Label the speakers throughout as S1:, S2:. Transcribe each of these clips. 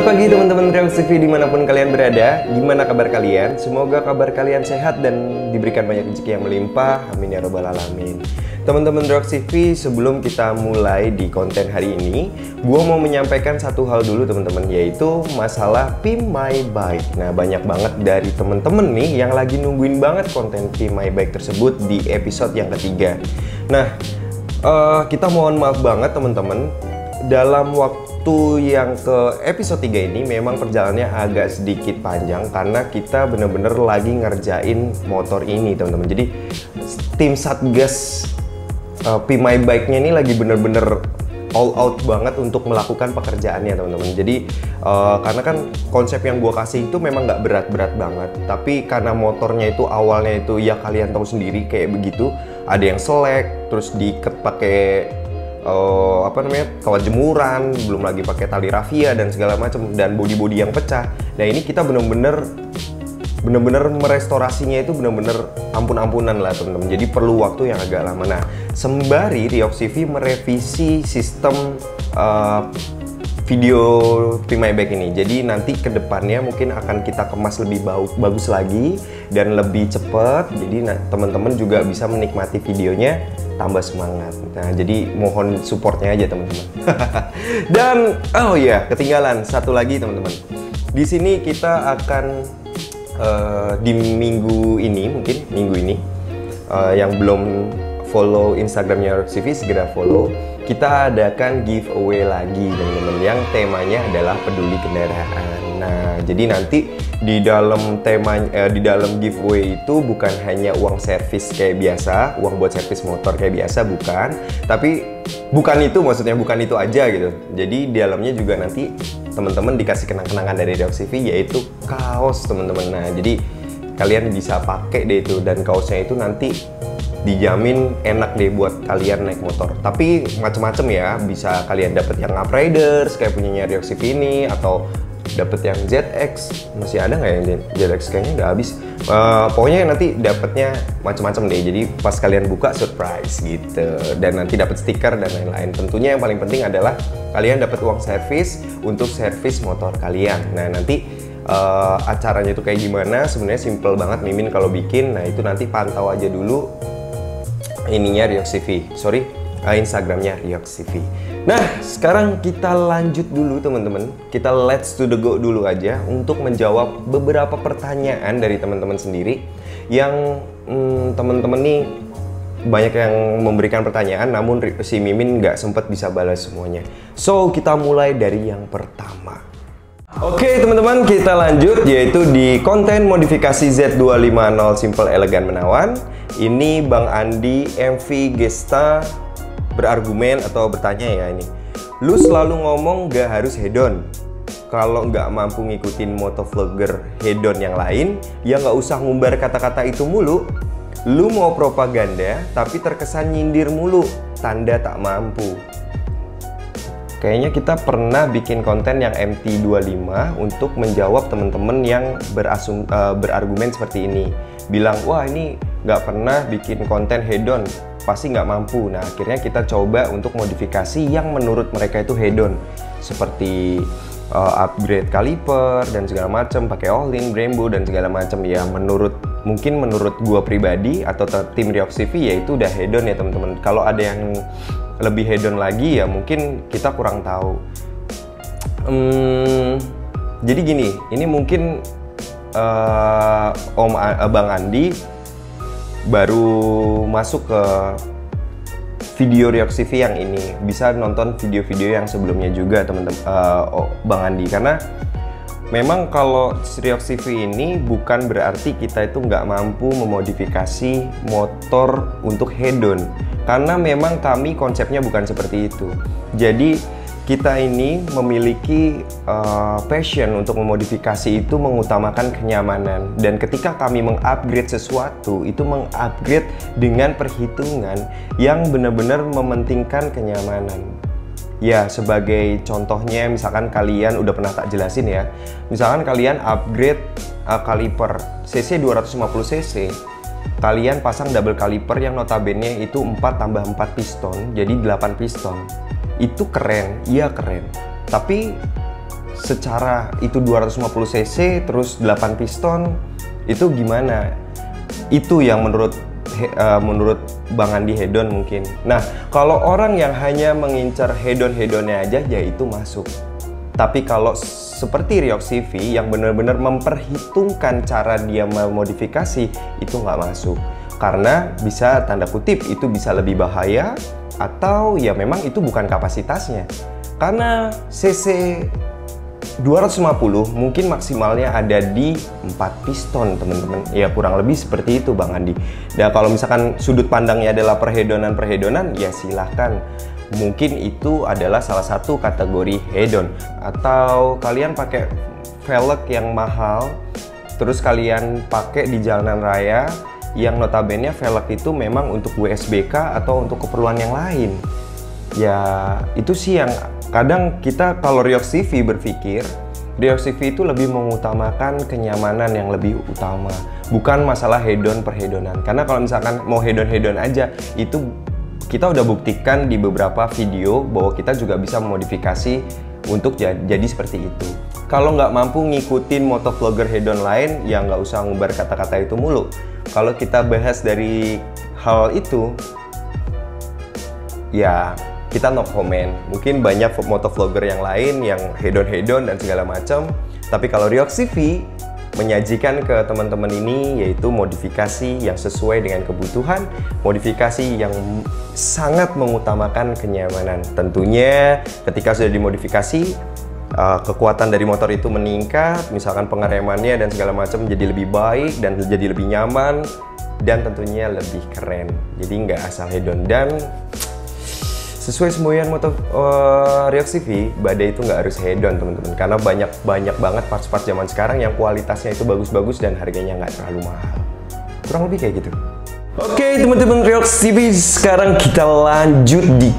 S1: Selamat pagi teman-teman Reaksi TV dimanapun kalian berada. Gimana kabar kalian? Semoga kabar kalian sehat dan diberikan banyak rezeki yang melimpah. Amin ya robbal alamin. Teman-teman Reaksi TV, sebelum kita mulai di konten hari ini, gue mau menyampaikan satu hal dulu teman-teman, yaitu masalah Pimp My Bike. Nah, banyak banget dari teman-teman nih yang lagi nungguin banget konten Pimp My Bike tersebut di episode yang ketiga. Nah, kita mohon maaf banget teman-teman, dalam waktu yang ke episode 3 ini memang perjalanannya agak sedikit panjang karena kita bener-bener lagi ngerjain motor ini teman-teman. Jadi tim Satgas Pimp My Bike-nya ini lagi bener-bener all out banget untuk melakukan pekerjaannya teman-teman. Jadi karena kan konsep yang gue kasih itu memang nggak berat-berat banget, tapi karena motornya itu awalnya itu ya kalian tahu sendiri kayak begitu, ada yang selek, terus diikat pakai kawat jemuran, belum lagi pakai tali rafia dan segala macam, dan bodi-bodi yang pecah. Nah ini kita bener-bener merestorasinya itu bener-bener ampun-ampunan lah teman-teman. Jadi perlu waktu yang agak lama. Nah, sembari Reaksi TV merevisi sistem video Pimp My Bike ini. Jadi nanti kedepannya mungkin akan kita kemas lebih bagus lagi dan lebih cepet. Jadi teman-teman juga bisa menikmati videonya tambah semangat. Nah, jadi mohon supportnya aja teman-teman. Dan oh iya, ketinggalan satu lagi teman-teman. Di sini kita akan di minggu ini, mungkin minggu ini yang belum follow Instagramnya Reaksi TV segera follow. Kita adakan giveaway lagi teman-teman yang temanya adalah peduli kendaraan. Nah, jadi nanti di dalam di dalam giveaway itu bukan hanya uang servis kayak biasa, uang buat servis motor kayak biasa, bukan. Tapi bukan itu, maksudnya bukan itu aja gitu. Jadi di dalamnya juga nanti teman-teman dikasih kenang-kenangan dari Reaksi TV, yaitu kaos teman-teman. Nah, jadi kalian bisa pakai deh itu, dan kaosnya itu nanti dijamin enak deh buat kalian naik motor. Tapi macem-macem ya, bisa kalian dapet yang Upriders kayak punyanya Reaksi TV ini, atau dapet yang ZX. Masih ada nggak yang ZX? Kayaknya udah habis. Pokoknya nanti dapetnya macem-macem deh. Jadi pas kalian buka surprise gitu, dan nanti dapet stiker dan lain-lain. Tentunya yang paling penting adalah kalian dapet uang servis untuk servis motor kalian. Nah, nanti acaranya itu kayak gimana? Sebenarnya simple banget Mimin kalau bikin. Nah, itu nanti pantau aja dulu ininya Reaksi TV, Instagramnya Reaksi TV. Nah, sekarang kita lanjut dulu teman-teman. Kita let's to the go dulu aja untuk menjawab beberapa pertanyaan dari teman-teman sendiri yang teman-teman nih banyak yang memberikan pertanyaan, namun si Mimin nggak sempet bisa balas semuanya. So, kita mulai dari yang pertama. Oke teman-teman, kita lanjut, yaitu di konten modifikasi Z250 Simple Elegan Menawan. Ini Bang Andi MV Gesta berargumen atau bertanya ya ini. Lu selalu ngomong gak harus hedon. Kalau nggak mampu ngikutin motovlogger hedon yang lain, ya nggak usah ngumbar kata-kata itu mulu. Lu mau propaganda tapi terkesan nyindir mulu, tanda tak mampu. Kayaknya kita pernah bikin konten yang MT25 untuk menjawab temen-temen yang berargumen seperti ini. Bilang, wah ini nggak pernah bikin konten hedon, pasti nggak mampu. Nah, akhirnya kita coba untuk modifikasi yang menurut mereka itu hedon. Seperti upgrade kaliper dan segala macam, pakai O-ring, Brembo dan segala macam. Ya mungkin menurut gua pribadi atau tim Reaksi TV ya itu udah hedon ya teman-teman. Kalau ada yang lebih hedon lagi ya mungkin kita kurang tahu. Jadi gini, ini mungkin Bang Andi baru masuk ke video Reaksi TV yang ini. Bisa nonton video-video yang sebelumnya juga teman-teman, Bang Andi, karena memang kalau Reaksi TV ini bukan berarti kita itu nggak mampu memodifikasi motor untuk hedon, karena memang kami konsepnya bukan seperti itu. Jadi kita ini memiliki passion untuk memodifikasi itu mengutamakan kenyamanan, dan ketika kami mengupgrade sesuatu itu mengupgrade dengan perhitungan yang benar-benar mementingkan kenyamanan. Ya, sebagai contohnya misalkan kalian udah pernah tak jelasin ya. Misalkan kalian upgrade kaliper cc 250 cc. Kalian pasang double kaliper yang notabene itu 4 tambah 4 piston, jadi 8 piston. Itu keren, iya keren. Tapi secara itu 250 cc terus 8 piston itu gimana? Itu yang menurut Bang Andi hedon mungkin. Nah, kalau orang yang hanya mengincar hedonnya aja, ya itu masuk. Tapi kalau seperti Ryox CV yang benar-benar memperhitungkan cara dia memodifikasi, itu nggak masuk. Karena bisa, tanda kutip, itu bisa lebih bahaya, atau ya memang itu bukan kapasitasnya. Karena CC 250 mungkin maksimalnya ada di 4 piston teman-teman. Ya kurang lebih seperti itu Bang Andi. Dan kalau misalkan sudut pandangnya adalah perhedonan, ya silahkan. Mungkin itu adalah salah satu kategori hedon. Atau kalian pakai velg yang mahal, terus kalian pakai di jalanan raya, yang notabene velg itu memang untuk WSBK atau untuk keperluan yang lain. Ya itu sih yang kadang kita kalau Ryox CV berpikir, Ryox CV itu lebih mengutamakan kenyamanan yang lebih utama, bukan masalah hedon perhedonan. Karena kalau misalkan mau hedon aja, itu kita udah buktikan di beberapa video bahwa kita juga bisa memodifikasi untuk jadi seperti itu. Kalau nggak mampu ngikutin motovlogger hedon lain, ya nggak usah ngubar kata-kata itu mulu. Kalau kita bahas dari hal itu, ya kita no comment. Mungkin banyak motovlogger yang lain yang hedon dan segala macam. Tapi kalau Ryox CV menyajikan ke teman-teman ini yaitu modifikasi yang sesuai dengan kebutuhan, modifikasi yang sangat mengutamakan kenyamanan. Tentunya ketika sudah dimodifikasi, kekuatan dari motor itu meningkat, misalkan pengeremannya dan segala macam jadi lebih baik dan jadi lebih nyaman dan tentunya lebih keren. Jadi nggak asal hedon. Dan sesuai semboyan motor Ryox CV, badai itu nggak harus hedon teman-teman, karena banyak banget parts-parts zaman sekarang yang kualitasnya itu bagus-bagus dan harganya nggak terlalu mahal. Kurang lebih kayak gitu. Oke teman-teman Ryox CV, sekarang kita lanjut di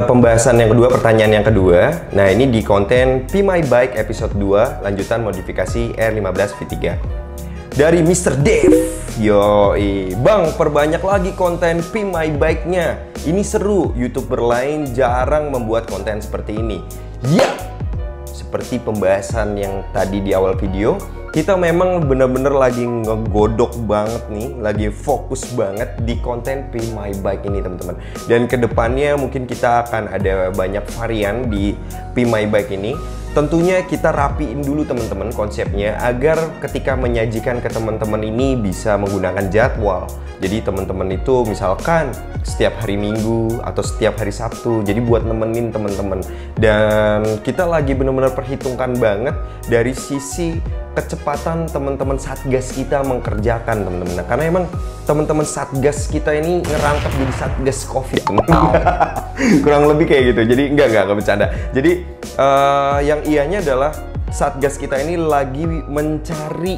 S1: pembahasan yang kedua, pertanyaan yang kedua. Nah ini di konten Be My Bike episode 2, lanjutan modifikasi R15 V3 dari Mr. Dave. Yoi, Bang, perbanyak lagi konten Be My Bike-nya. Ini seru, YouTuber lain jarang membuat konten seperti ini. Ya, seperti pembahasan yang tadi di awal video, kita memang bener-bener lagi ngegodok banget nih, lagi fokus banget di konten Be My Bike ini teman-teman. Dan kedepannya mungkin kita akan ada banyak varian di Be My Bike ini. Tentunya kita rapiin dulu teman-teman konsepnya agar ketika menyajikan ke teman-teman ini bisa menggunakan jadwal. Jadi teman-teman itu misalkan setiap hari Minggu atau setiap hari Sabtu. Jadi buat nemenin teman-teman. Dan kita lagi benar-benar perhitungkan banget dari sisi kecepatan teman-teman satgas kita mengerjakan teman-teman. Nah, karena emang teman-teman satgas kita ini ngerangkap jadi satgas COVID teman-teman. Kurang lebih kayak gitu. Jadi enggak bercanda. Jadi yang ianya adalah satgas kita ini lagi mencari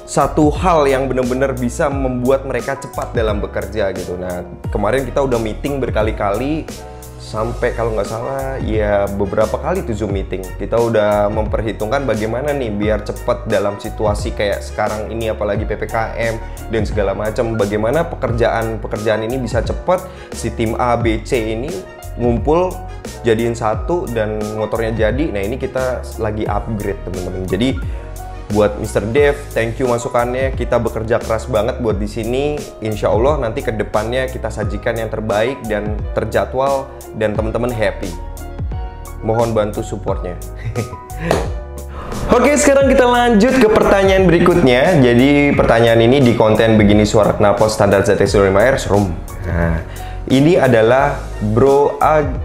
S1: satu hal yang benar-benar bisa membuat mereka cepat dalam bekerja gitu. Nah kemarin kita udah meeting berkali-kali, sampai kalau nggak salah ya beberapa kali tuh Zoom meeting. Kita udah memperhitungkan bagaimana nih biar cepat dalam situasi kayak sekarang ini, apalagi PPKM dan segala macam. Bagaimana pekerjaan ini bisa cepat, si tim A, B, C ini ngumpul jadiin satu dan motornya jadi. Nah ini kita lagi upgrade teman-teman. Jadi buat Mr. Dev, thank you masukannya. Kita bekerja keras banget buat di sini. Insya Allah nanti ke depannya kita sajikan yang terbaik dan terjadwal dan teman-teman happy. Mohon bantu supportnya. Oke, sekarang kita lanjut ke pertanyaan berikutnya. Jadi pertanyaan ini di konten Begini Suara Knalpot Standar ZX25R Showroom. Nah, ini adalah Bro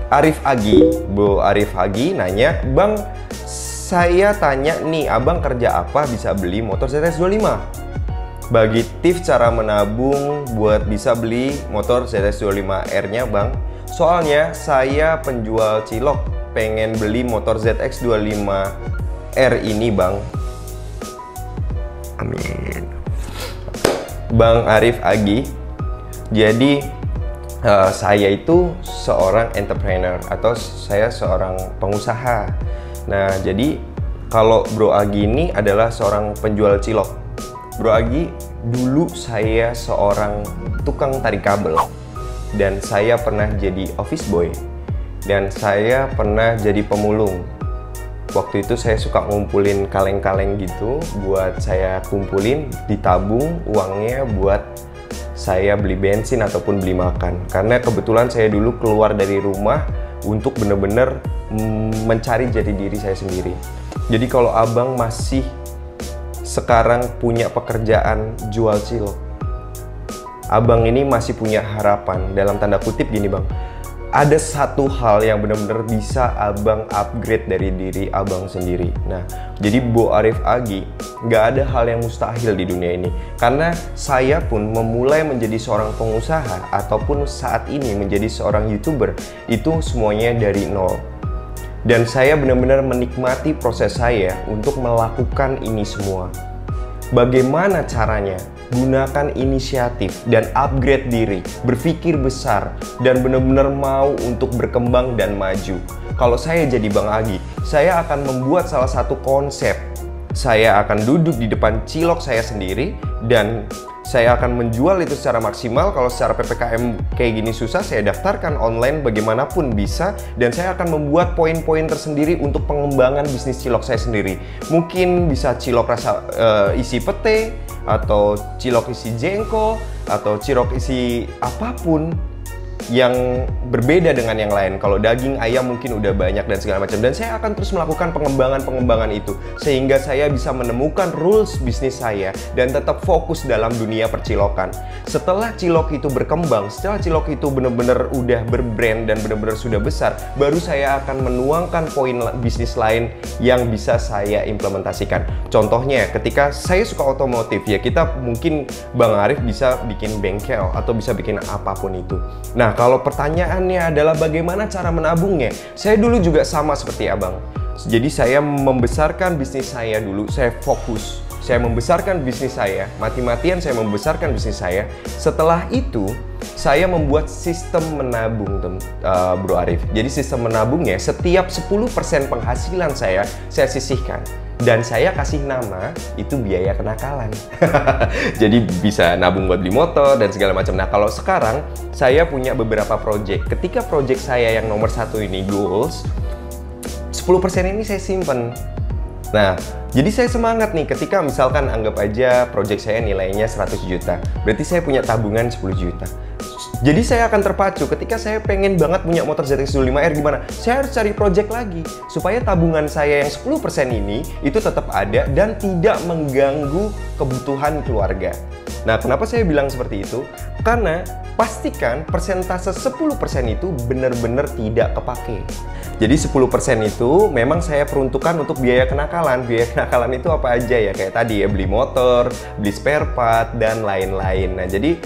S1: Arif Agi. Bro Arif Agi nanya, Bang, saya tanya nih, abang kerja apa bisa beli motor ZX25? Bagi tips cara menabung buat bisa beli motor ZX25R-nya bang. Soalnya saya penjual cilok, pengen beli motor ZX25R ini bang. Amin. Bang Arif Agi, jadi saya itu seorang entrepreneur atau saya seorang pengusaha. Nah, jadi kalau Bro Agi ini adalah seorang penjual cilok. Bro Agi, dulu saya seorang tukang tarik kabel dan saya pernah jadi office boy. dan saya pernah jadi pemulung. Waktu itu saya suka ngumpulin kaleng-kaleng gitu, buat saya kumpulin, ditabung uangnya buat saya beli bensin ataupun beli makan. Karena kebetulan saya dulu keluar dari rumah untuk bener-bener mencari jati diri saya sendiri. Jadi kalau abang masih sekarang punya pekerjaan jual cilok, abang ini masih punya harapan, dalam tanda kutip gini bang, ada satu hal yang benar-benar bisa abang upgrade dari diri abang sendiri. Nah, jadi Bo Arif Agi, nggak ada hal yang mustahil di dunia ini. Karena saya pun memulai menjadi seorang pengusaha ataupun saat ini menjadi seorang YouTuber, itu semuanya dari nol. Dan saya benar-benar menikmati proses saya untuk melakukan ini semua. Bagaimana caranya? Gunakan inisiatif dan upgrade diri, berpikir besar, dan benar-benar mau untuk berkembang dan maju. Kalau saya jadi Bang Agi, saya akan membuat salah satu konsep. Saya akan duduk di depan cilok saya sendiri, dan saya akan menjual itu secara maksimal. Kalau secara PPKM kayak gini susah, saya daftarkan online bagaimanapun bisa. Dan saya akan membuat poin-poin tersendiri untuk pengembangan bisnis cilok saya sendiri. Mungkin bisa cilok rasa isi pete, atau cilok isi jengkol, atau cilok isi apapun yang berbeda dengan yang lain. Kalau daging ayam mungkin udah banyak dan segala macam. Dan saya akan terus melakukan pengembangan itu sehingga saya bisa menemukan rules bisnis saya dan tetap fokus dalam dunia percilokan. Setelah cilok itu berkembang, setelah cilok itu benar-benar udah berbrand dan benar-benar sudah besar, baru saya akan menuangkan poin bisnis lain yang bisa saya implementasikan. Contohnya ketika saya suka otomotif, ya kita mungkin Bang Arif bisa bikin bengkel atau bisa bikin apapun itu. Nah, kalau pertanyaannya adalah bagaimana cara menabungnya, saya dulu juga sama seperti abang. Jadi saya membesarkan bisnis saya dulu, saya fokus, saya membesarkan bisnis saya, mati-matian saya membesarkan bisnis saya. Setelah itu, saya membuat sistem menabung, Bro Arif. Jadi sistem menabungnya, setiap 10% penghasilan saya sisihkan. Dan saya kasih nama itu biaya kenakalan. Jadi bisa nabung buat beli motor dan segala macam. Nah, kalau sekarang saya punya beberapa project. Ketika project saya yang nomor 1 ini goals, 10% ini saya simpen. Nah, jadi saya semangat nih ketika misalkan anggap aja project saya nilainya 100 juta. Berarti saya punya tabungan 10 juta. Jadi saya akan terpacu ketika saya pengen banget punya motor ZX25R, gimana? Saya harus cari project lagi supaya tabungan saya yang 10% ini itu tetap ada dan tidak mengganggu kebutuhan keluarga. Nah, kenapa saya bilang seperti itu? Karena pastikan persentase 10% itu benar-benar tidak kepake. Jadi 10% itu memang saya peruntukkan untuk biaya kenakalan. Biaya kenakalan itu apa aja ya? Kayak tadi ya, beli motor, beli spare part, dan lain-lain. Nah, jadi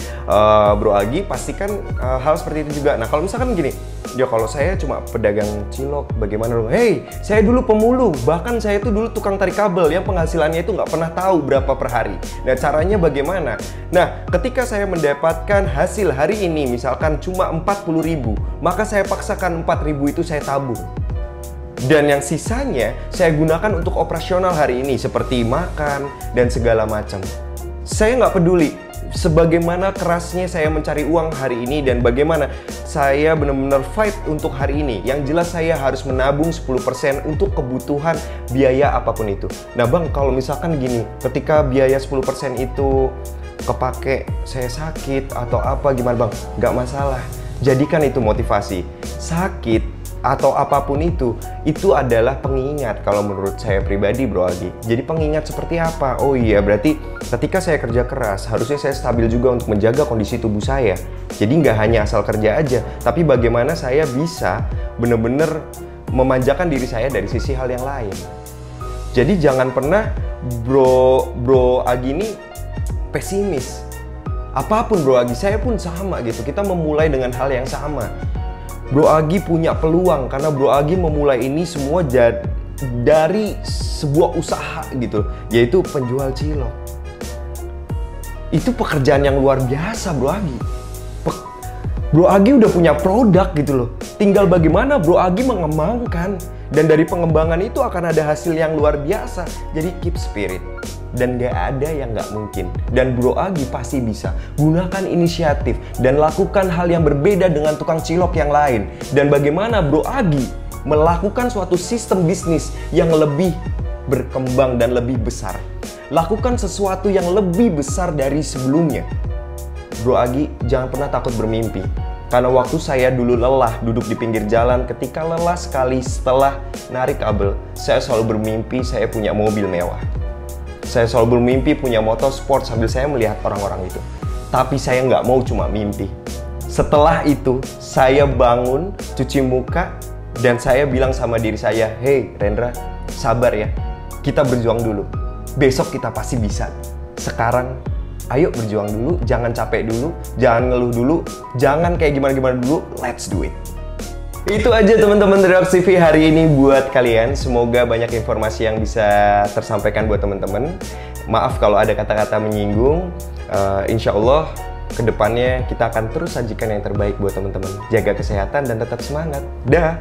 S1: Bro Agi pastikan hal seperti itu juga. Nah, kalau misalkan gini, ya kalau saya cuma pedagang cilok, bagaimana dong? Hey, saya dulu pemulung, bahkan saya tuh dulu tukang tarik kabel yang penghasilannya itu nggak pernah tahu berapa per hari. Nah, caranya bagaimana? Nah, ketika saya mendapatkan hasil hari ini misalkan cuma 40.000, maka saya paksakan 4.000 itu saya tabung. Dan yang sisanya saya gunakan untuk operasional hari ini seperti makan dan segala macam. Saya nggak peduli sebagaimana kerasnya saya mencari uang hari ini dan bagaimana saya benar-benar fight untuk hari ini. Yang jelas saya harus menabung 10% untuk kebutuhan biaya apapun itu. Nah bang, kalau misalkan gini, ketika biaya 10% itu kepake, saya sakit atau apa, gimana bang? Nggak masalah, jadikan itu motivasi. Sakit atau apapun itu adalah pengingat kalau menurut saya pribadi Bro Agi. Jadi pengingat seperti apa? Oh iya, berarti ketika saya kerja keras harusnya saya stabil juga untuk menjaga kondisi tubuh saya. Jadi nggak hanya asal kerja aja, tapi bagaimana saya bisa bener-bener memanjakan diri saya dari sisi hal yang lain. Jadi jangan pernah Bro Agi ini pesimis. Apapun Bro Agi, saya pun sama gitu. Kita memulai dengan hal yang sama. Bro Agi punya peluang karena Bro Agi memulai ini semua dari sebuah usaha gitu, yaitu penjual cilok. Itu pekerjaan yang luar biasa Bro Agi. Bro Agi udah punya produk gitu loh. Tinggal bagaimana Bro Agi mengembangkan, dan dari pengembangan itu akan ada hasil yang luar biasa. Jadi keep spirit. dan gak ada yang gak mungkin. Dan Bro Agi pasti bisa. Gunakan inisiatif dan lakukan hal yang berbeda dengan tukang cilok yang lain. Dan bagaimana Bro Agi melakukan suatu sistem bisnis yang lebih berkembang dan lebih besar. Lakukan sesuatu yang lebih besar dari sebelumnya. Bro Agi, jangan pernah takut bermimpi. Karena waktu saya dulu lelah duduk di pinggir jalan, ketika lelah sekali setelah narik kabel, saya selalu bermimpi saya punya mobil mewah. Saya selalu bermimpi punya motor sport sambil saya melihat orang-orang itu. Tapi saya nggak mau cuma mimpi. Setelah itu, saya bangun, cuci muka, dan saya bilang sama diri saya, "Hey Rendra, sabar ya. Kita berjuang dulu. Besok kita pasti bisa. Sekarang, ayo berjuang dulu, jangan capek dulu, jangan ngeluh dulu, jangan kayak gimana-gimana dulu, let's do it." Itu aja teman-teman Reok TV hari ini buat kalian. Semoga banyak informasi yang bisa tersampaikan buat teman-teman. Maaf kalau ada kata-kata menyinggung. Insya Allah kedepannya kita akan terus sajikan yang terbaik buat teman-teman. Jaga kesehatan dan tetap semangat. Dah.